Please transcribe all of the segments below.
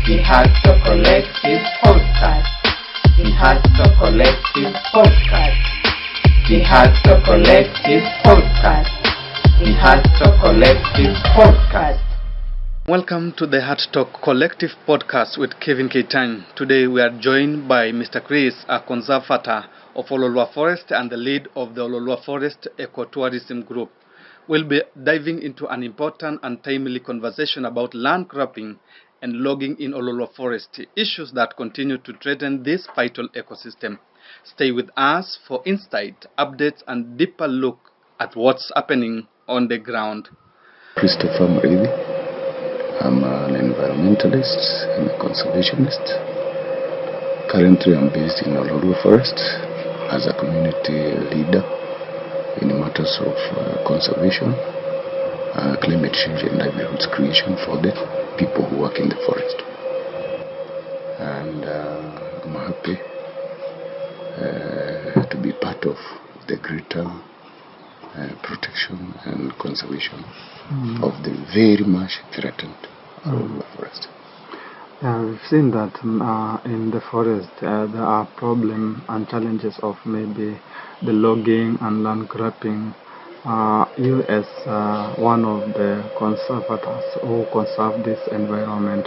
Kajiado Collective Podcast. Kajiado Collective Podcast. Kajiado Collective Podcast. Kajiado Collective Podcast. Welcome to the Heart Talk Collective Podcast with Kevin Keitany. Today we are joined by Mr. Chris, a conservator of Ololua Forest and the lead of the Ololua Forest Ecotourism Group. We'll be diving into an important and timely conversation about land grabbing and logging in Ololua Forest, issues that continue to threaten this vital ecosystem. Stay with us for insight, updates, and deeper look at what's happening on the ground. Christopher Muriithi. I'm an environmentalist and a conservationist. Currently, I'm based in Ololua Forest as a community leader in matters of conservation, climate change, and livelihoods creation for the people who work in the forest. And I'm happy to be part of the greater protection and conservation of the very much threatened forest. We've seen that in the forest there are problems and challenges of maybe the logging and land grabbing. You as one of the conservators who conserve this environment,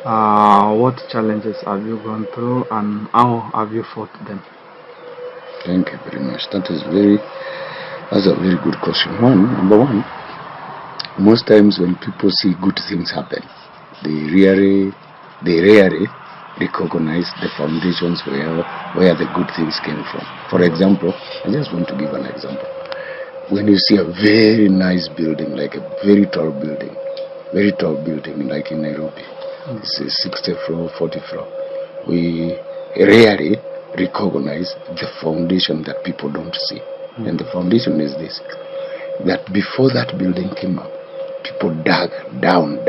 what challenges have you gone through and how have you fought them? Thank you very much. That's a very good question. Number one, most times when people see good things happen, they rarely recognize the foundations where the good things came from. For example, I just want to give an example. When you see a very nice building, like a very tall building like in Nairobi, it's a 60 floor, 40 floor, we rarely recognize the foundation that people don't see. And the foundation is this, that before that building came up, people dug down,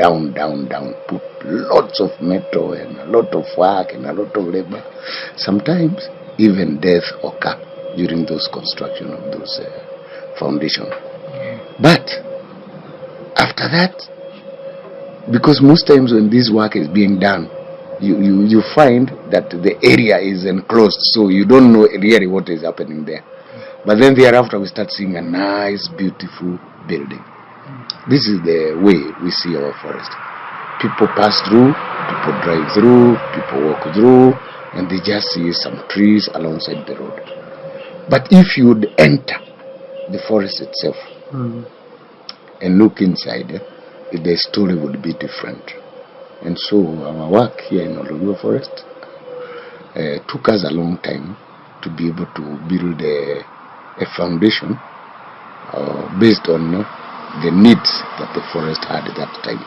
put lots of metal and a lot of work and a lot of labor. Sometimes even death occurred during those construction of those foundation. But after that, because most times when this work is being done, you find that the area is enclosed, so you don't know really what is happening there. But then thereafter we start seeing a nice, beautiful building. This is the way we see our forest. People pass through, people drive through, people walk through, and they just see some trees alongside the road. But if you would enter the forest itself and look inside, the story would be different. And so our work here in Ololua Forest took us a long time to be able to build a foundation based on the needs that the forest had at that time.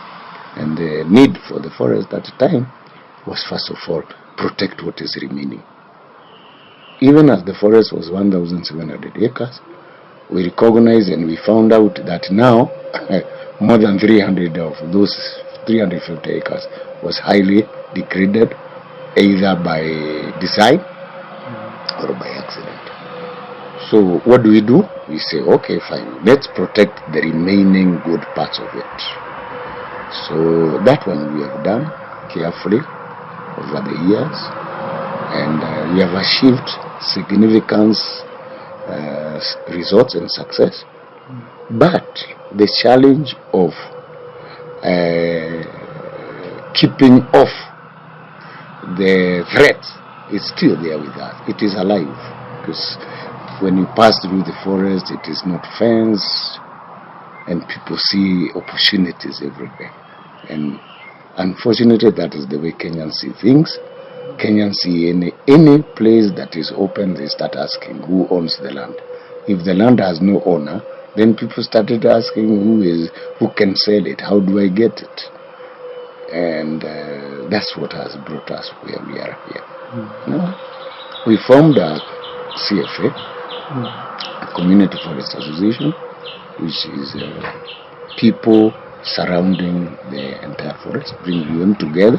And the need for the forest at the time was, first of all, protect what is remaining. Even as the forest was 1,700 acres, we recognized and we found out that now more than 300 of those 350 acres was highly degraded, either by design or by accident. So what do? We say, okay, fine, let's protect the remaining good parts of it. So that one we have done carefully over the years, and we have achieved significant results and success. But the challenge of keeping off the threat is still there with us. It is alive, because when you pass through the forest, it is not fenced, and people see opportunities everywhere. And unfortunately, that is the way Kenyans see things. Kenyans see any place that is open, they start asking who owns the land. If the land has no owner, then people started asking who can sell it, how do I get it? And that's what has brought us where we are here. Now, we formed a CFA, a Community Forest Association, which is people surrounding the entire forest, bringing them together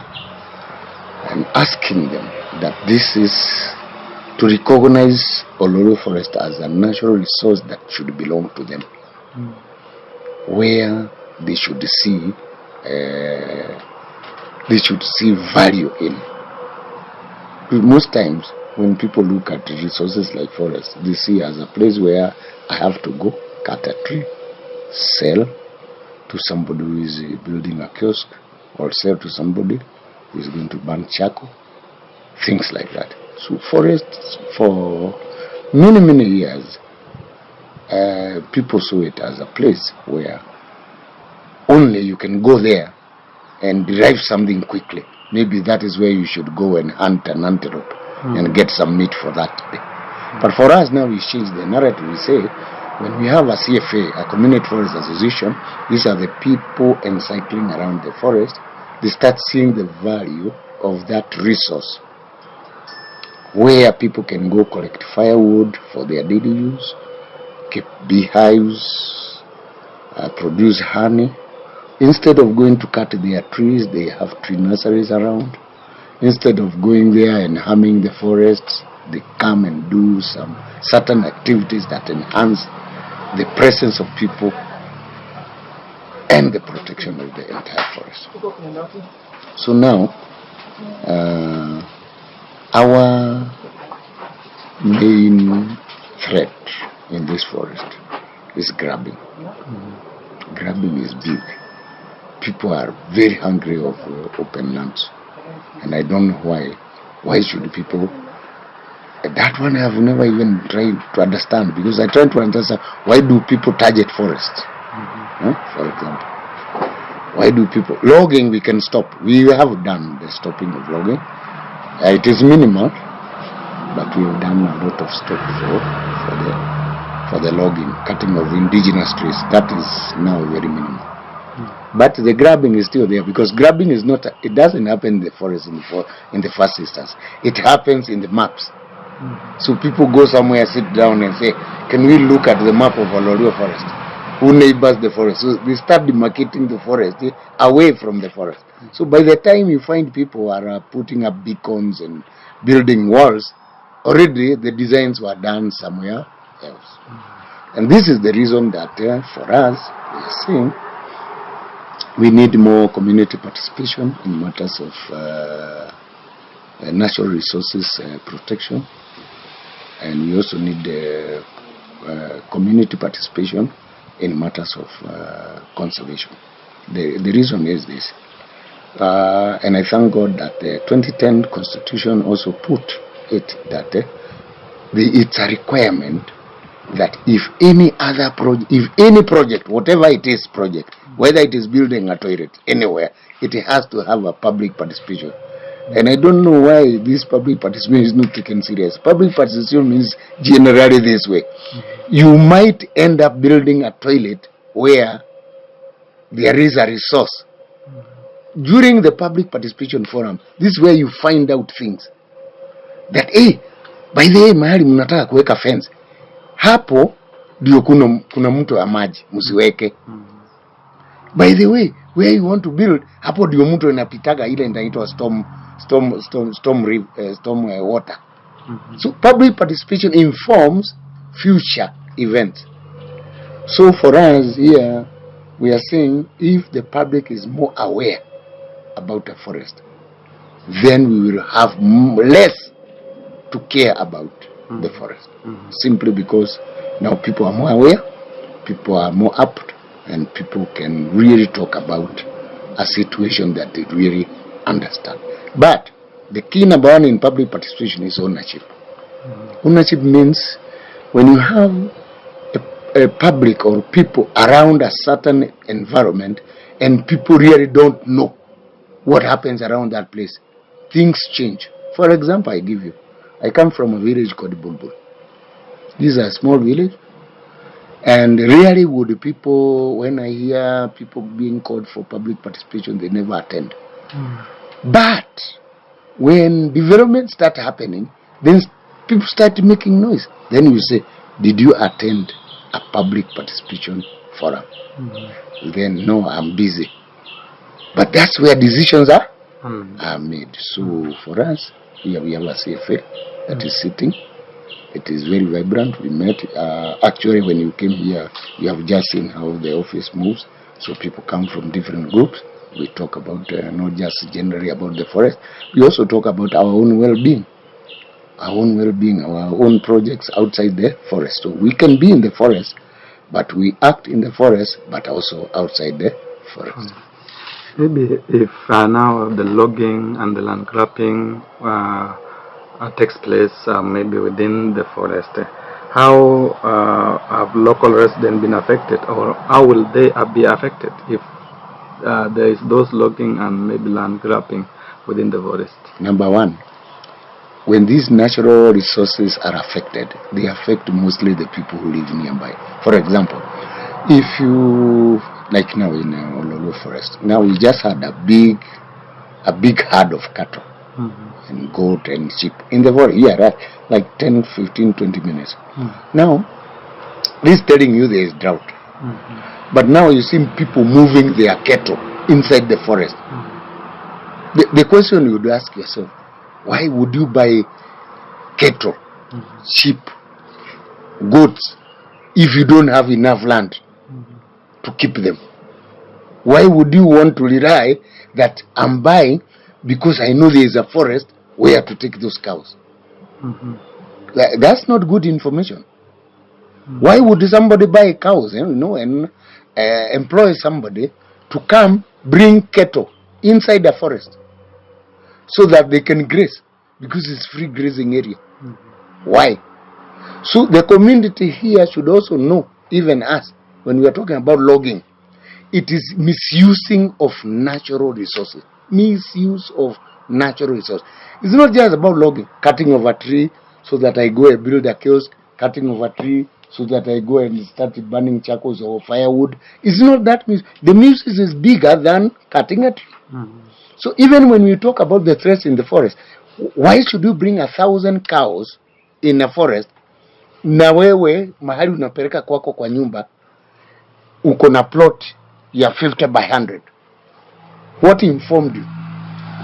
and asking them that this is to recognize Ololua Forest as a natural resource that should belong to them, where they should see they should see value in. Most times, when people look at resources like forests, they see as a place where I have to go, cut a tree, sell to somebody who is building a kiosk, or sell to somebody who is going to burn charcoal, things like that. So forests, for many, many years, people saw it as a place where only you can go there and derive something quickly. Maybe that is where you should go and hunt an antelope and get some meat for that day. But for us now, we change the narrative. We say, when we have a CFA, a Community Forest Association, these are the people encycling around the forest. They start seeing the value of that resource, where people can go collect firewood for their daily use, keep beehives, produce honey. Instead of going to cut their trees, they have tree nurseries around. Instead of going there and harming the forests, they come and do some certain activities that enhance the presence of people and the protection of the entire forest. So now, our main threat in this forest is grabbing. Grabbing is big. People are very hungry of open lands, and I don't know why. Why should people? That one I have never even tried to understand, because I try to understand why do people target forests? For example, why do people logging? We can stop. We have done the stopping of logging. It is minimal, but we have done a lot of stop for the logging, cutting of indigenous trees. That is now very minimal. But the grabbing is still there, because grabbing is not, it doesn't happen in the forest in the first instance. It happens in the maps. So people go somewhere, sit down and say, can we look at the map of Olorio forest? Who neighbors the forest? So they start demarcating the forest away from the forest. So by the time you find people are putting up beacons and building walls, already the designs were done somewhere else. And this is the reason that for us, we are saying, we need more community participation in matters of natural resources protection, and we also need community participation in matters of conservation. The reason is this, and I thank God that the 2010 Constitution also put it that it's a requirement that if any other project, whatever it is project, whether it is building a toilet anywhere, it has to have a public participation. And I don't know why this public participation is not taken serious. Public participation means generally this way. You might end up building a toilet where there is a resource. During the public participation forum, this is where you find out things. That, by the way, mahali mnataka kuweka fence, hapo ndio kuna mto wa maji, msiweke. By the way, where you want to build, hapo ndio mto inapitaga ile inaitwa storm water. So public participation informs future events. So for us here, we are saying if the public is more aware about the forest, then we will have less to care about the forest. Simply because now people are more aware, people are more apt, and people can really talk about a situation that they really understand. But the key number one in public participation is ownership. Ownership means when you have a public or people around a certain environment and people really don't know what happens around that place, things change. For example, I come from a village called Bulbul. This is a small village, and rarely would people, when I hear people being called for public participation, they never attend. But when development start happening, then people start making noise. Then you say, did you attend a public participation forum? Then no, I'm busy. But that's where decisions are made. So for us, we have a CFA that is sitting. It is very vibrant. We met. Actually, when you came here, you have just seen how the office moves. So people come from different groups. We talk about not just generally about the forest. We also talk about our own well-being. Our own projects outside the forest. So we can be in the forest, but we act in the forest, but also outside the forest. Maybe if now the logging and the land grabbing takes place maybe within the forest, how have local residents been affected, or how will they be affected if there is those logging and maybe land grabbing within the forest? Number one, when these natural resources are affected, they affect mostly the people who live nearby. For example, if you, like now in Ololo Forest, now we just had a big herd of cattle and goat and sheep in the forest. Yeah, right, like 10, 15, 20 minutes. Now, this is telling you there is drought. But now you see people moving their cattle inside the forest. The question you would ask yourself, why would you buy cattle, sheep, goats, if you don't have enough land to keep them? Why would you want to rely that I'm buying because I know there is a forest where to take those cows? That's not good information. Why would somebody buy cows, and employ somebody to come bring cattle inside the forest so that they can graze, because it's free grazing area? Why? So the community here should also know, even us, when we are talking about logging, it is misusing of natural resources. Misuse of natural resources. It's not just about logging, cutting of a tree so that I go and build a kiosk, cutting of a tree so that I go and start burning charcoals or firewood. It's not that the misuse is bigger than cutting a tree. So even when we talk about the threats in the forest, why should you bring 1,000 cows in a forest na wewe mahali unapeleka kwako kwa nyumba uko na plot ya 50 by 100? What informed you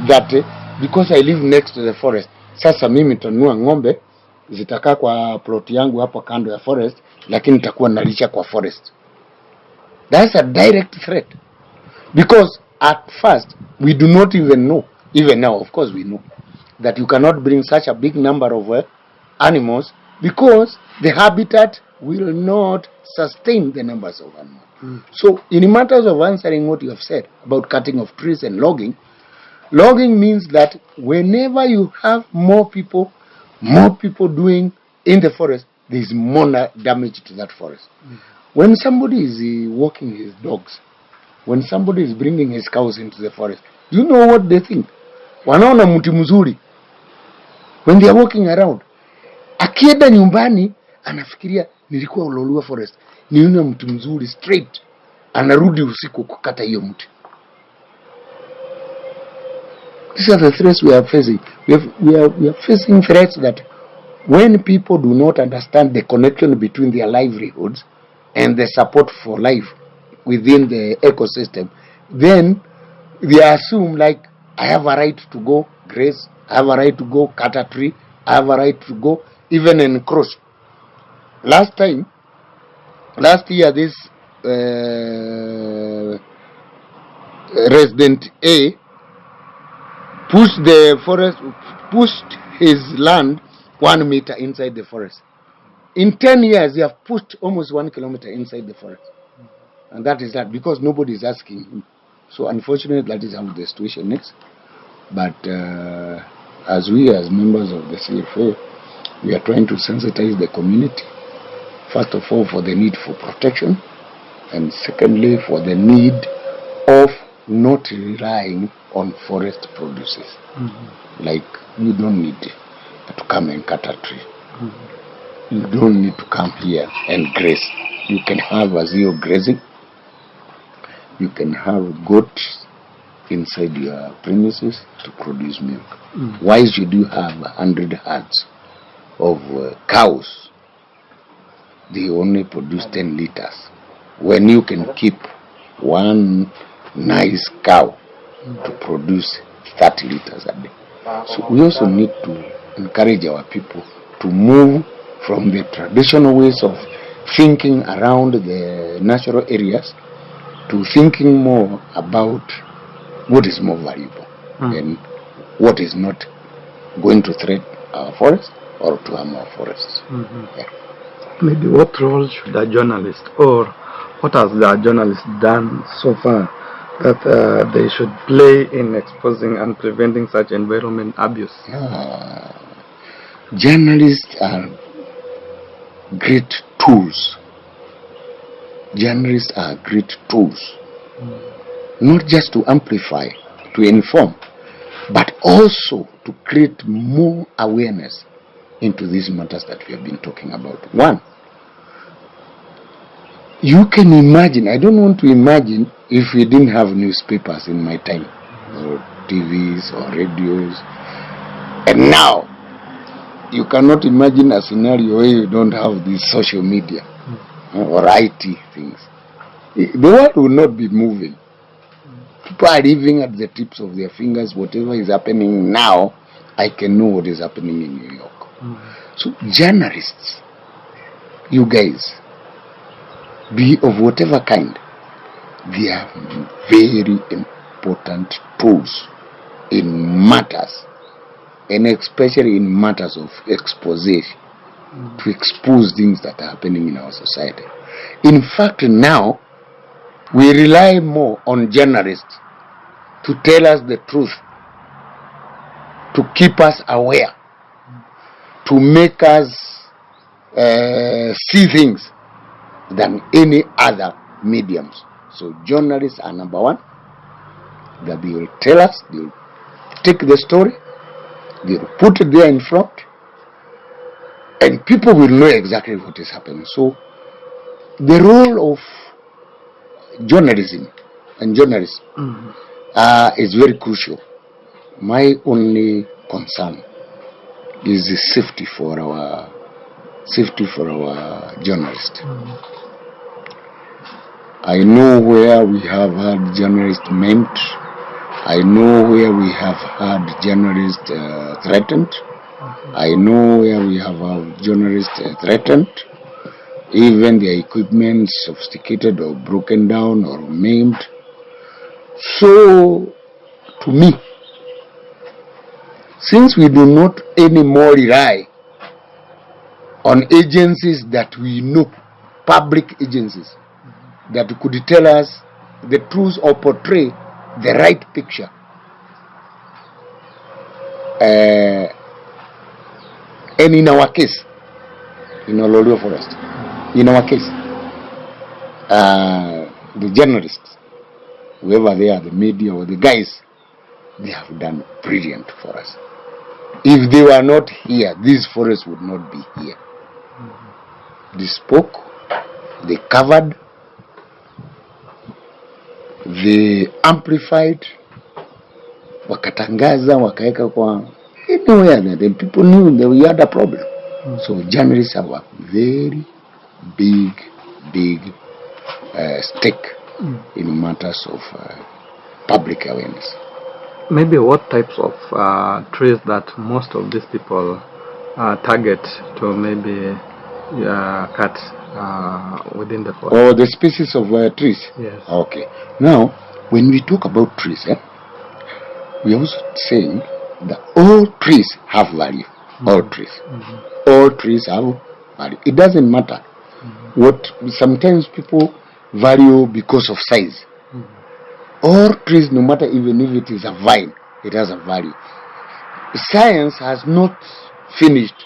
that because I live next to the forest, sasa mimi nitanunua ng'ombe zitakaa kwa plot yangu hapo kando ya forest, lakini nitakuwa nalisha kwa forest? That's a direct threat, because at first we do not even know, even now of course we know, that you cannot bring such a big number of animals, because the habitat will not sustain the numbers of animals. So in matters of answering what you have said about cutting of trees and logging means that whenever you have more people doing in the forest, there is more damage to that forest. When somebody is walking his dogs, when somebody is bringing his cows into the forest, do you know what they think? Wanaona mti mzuri when they are walking around. Akienda nyumbani anafikiria nilikuwa Ololua Forest, niona mti mzuri straight, anarudi usiku kukata hiyo mti. These are the threats we are facing. We are facing threats that when people do not understand the connection between their livelihoods and the support for life within the ecosystem, then they assume like, I have a right to go graze, I have a right to go cut a tree, I have a right to go even encroach. Last year, this resident A pushed his land 1 meter inside the forest. In 10 years, they have pushed almost 1 kilometer inside the forest. And that is that, because nobody is asking him. So unfortunately, that is how the situation is. But as members of the CFA, we are trying to sensitize the community, first of all for the need for protection, and secondly for the need of not relying on forest produces. Like, you don't need to come and cut a tree. You don't need to come here and graze. You can have a zero grazing. You can have goats inside your premises to produce milk. Why should you have 100 herds of cows? They only produce 10 liters. When you can keep one nice cow to produce 30 liters a day. So we also need to encourage our people to move from the traditional ways of thinking around the natural areas to thinking more about what is more valuable and what is not going to threaten our forests or to harm our forests. Yeah. Maybe what role should a journalist, or what has the journalist done so far that they should play in exposing and preventing such environment abuse? Journalists are great tools. Journalists are great tools, not just to amplify, to inform, but also to create more awareness into these matters that we have been talking about. One, you can imagine, I don't want to imagine if we didn't have newspapers in my time, or TVs or radios, and now you cannot imagine a scenario where you don't have this social media or IT things. The world will not be moving. People are living at the tips of their fingers. Whatever is happening now, I can know what is happening in New York. So journalists, you guys, be of whatever kind, they are very important tools in matters, and especially in matters of exposition, to expose things that are happening in our society. In fact, now we rely more on journalists to tell us the truth, to keep us aware, to make us see things than any other mediums. So journalists are number one, that they will tell us, they will take the story, they will put it there in front, and people will know exactly what is happening. So the role of journalism and journalists is very crucial. My only concern is the safety for our journalists. I know where we have had journalists maimed. I know where we have had journalists threatened. I know where we have had journalists threatened. Even their equipment sophisticated or broken down or maimed. So, to me, since we do not anymore rely on agencies that we know, public agencies, that could tell us the truth or portray the right picture, and in our case, in Ololua Forest, in our case, the journalists, whoever they are, the media or the guys, they have done brilliant for us. If they were not here, these forests would not be here. They spoke, they covered, they amplified, wakatangaza, wakaeka kwa anywhere that the people knew that we had a problem. So journalists have a very big stake in matters of public awareness. Maybe what types of trees that most of these people target to maybe cut within the forest? Or the species of trees? Yes. Okay. Now, when we talk about trees, we are also saying that all trees have value. All trees. All trees have value. It doesn't matter what sometimes people value because of size. All trees, no matter even if it is a vine, it has a value. Science has not finished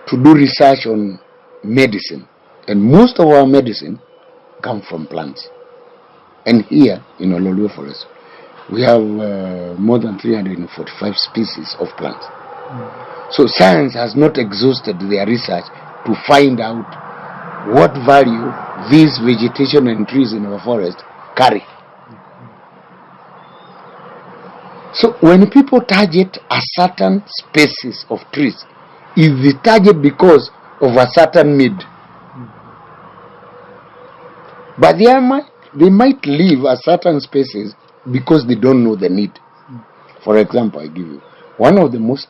to do research on medicine, and most of our medicine come from plants. And here in Ololua Forest, we have more than 345 species of plants. So science has not exhausted their research to find out what value these vegetation and trees in our forest carry. So when people target a certain species of trees, if they target because of a certain need, but they might leave a certain species because they don't know the need. For example, I give you one of the most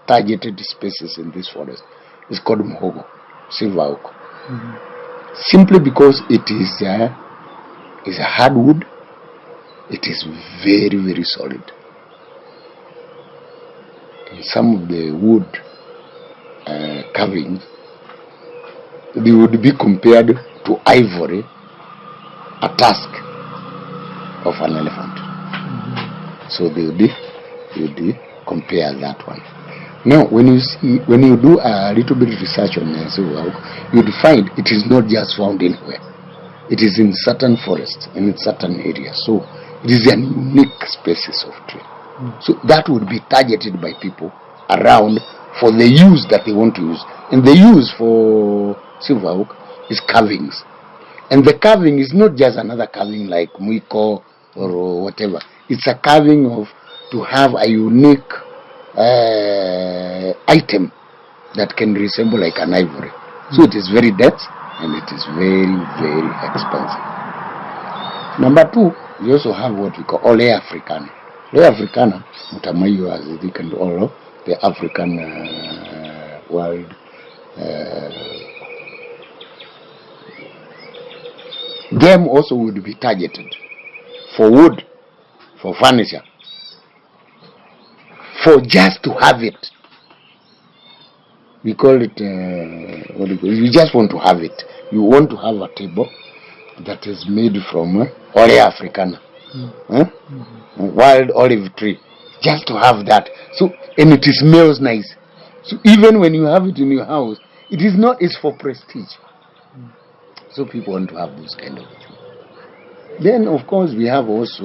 targeted species in this forest is called Muhogo, silver oak. Simply because it is a hardwood, it is very, very solid. In some of the wood carvings, they would be compared to ivory, a tusk of an elephant. So they would compare that one. Now, when you do a little bit of research on silver, you'd find it is not just found anywhere. It is in certain forests and in certain areas. So it is an unique species of tree. So that would be targeted by people around for the use that they want to use. And the use for silver oak is carvings. And the carving is not just another carving like muiko or whatever. It's a carving of to have a unique item that can resemble like an ivory. So it is very dense and it is very, very expensive. Number two, we also have what we call Ole Africana. Ole Africana, Mutamayo as they can all the African world them also would be targeted for wood, for furniture, for just to have it. We call it, you just want to have it. You want to have a table that is made from Ole Africana, wild olive tree, just to have that. So, and it smells nice. So even when you have it in your house, it is not, it's for prestige. So people want to have those kind of things. Then of course we have also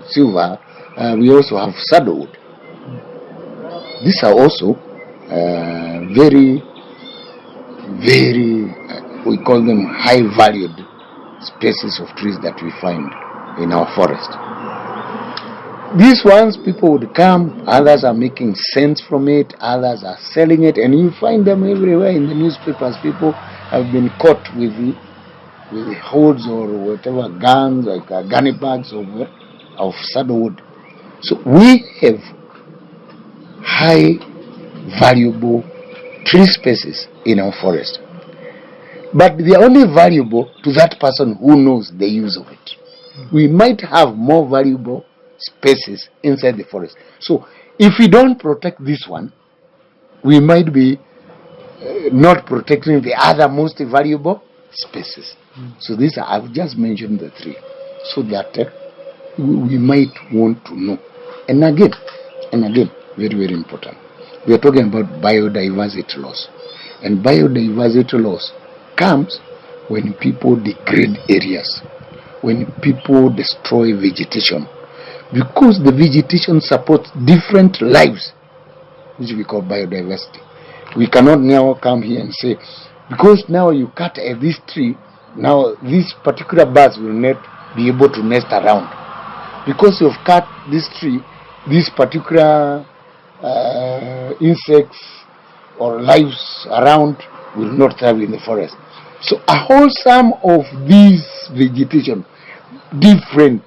silver, we also have sandalwood. These are also very, very, we call them high valued species of trees that we find in our forest. These ones, people would come, others are making cents from it, others are selling it, and you find them everywhere in the newspapers. People have been caught with the holes or whatever, guns, like gunny bags of sandalwood. So we have high valuable tree species in our forest. But they are only valuable to that person who knows the use of it. We might have more valuable species inside the forest. So if we don't protect this one, we might be not protecting the other most valuable species. So these are, I've just mentioned the three, so that we might want to know. And again, very, very important. We are talking about biodiversity loss. And biodiversity loss comes when people degrade areas, when people destroy vegetation, because the vegetation supports different lives, which we call biodiversity. We cannot now come here and say, because now you cut this tree, now these particular birds will not be able to nest around. Because you've cut this tree, these particular insects or lives around will not thrive in the forest. So a whole sum of these vegetation, different,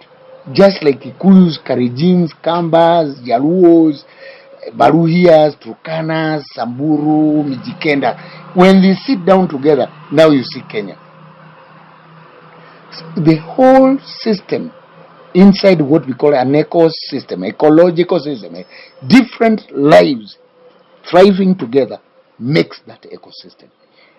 just like Kikuyus, Karijins, Kambas, Jaluos, Baruhias, Turkanas, Samburu, Mijikenda, when they sit down together, now you see Kenya. The whole system inside what we call an ecosystem, ecological system, different lives thriving together makes that ecosystem.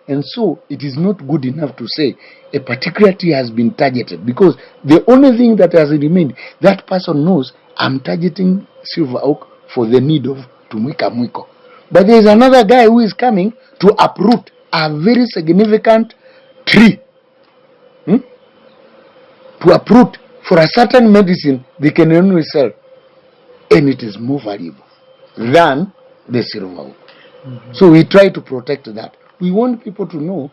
And so it is not good enough to say a particular tree has been targeted, because the only thing that has remained, that person knows, I'm targeting silver oak for the need of tumwika mwiko. But there is another guy who is coming to uproot a very significant tree. To uproot for a certain medicine they can only sell, and it is more valuable than the silver oak. So we try to protect that. We want people to know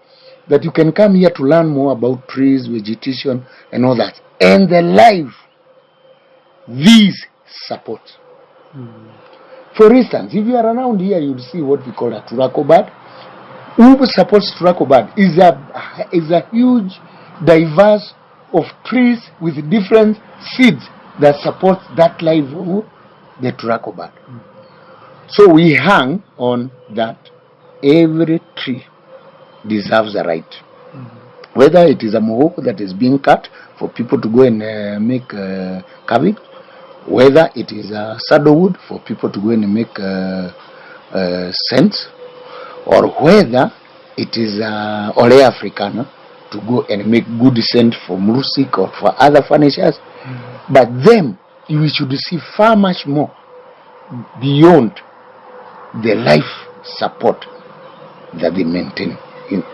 that you can come here to learn more about trees, vegetation, and all that, and the life these support. For instance, if you are around here, you'll see what we call a tobacco bird. Who supports tobacco bird is a huge, diverse of trees with different seeds that support that life of the tobacco bird. So we hang on that every tree deserves a right. whether it is a mohawk that is being cut for people to go and make cabin, whether it is a saddlewood for people to go and make scents, or whether it is ole africana to go and make good scent for music or for other furnitures. But then you should see far much more beyond the life support that they maintain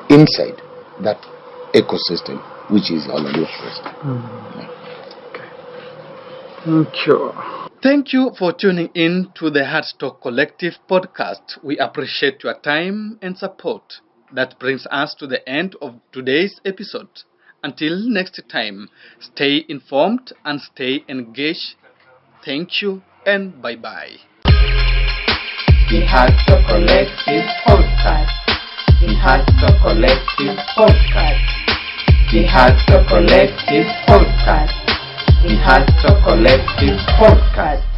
inside that ecosystem, which is all of forest. Thank you. Thank you for tuning in to the Heartstock Collective podcast. We appreciate your time and support. That brings us to the end of today's episode. Until next time, stay informed and stay engaged. Thank you and bye-bye. The Heartstock Collective Podcast. The Heartstock Collective Podcast. The Heartstock Collective Podcast. The Heartstock Collective Podcast.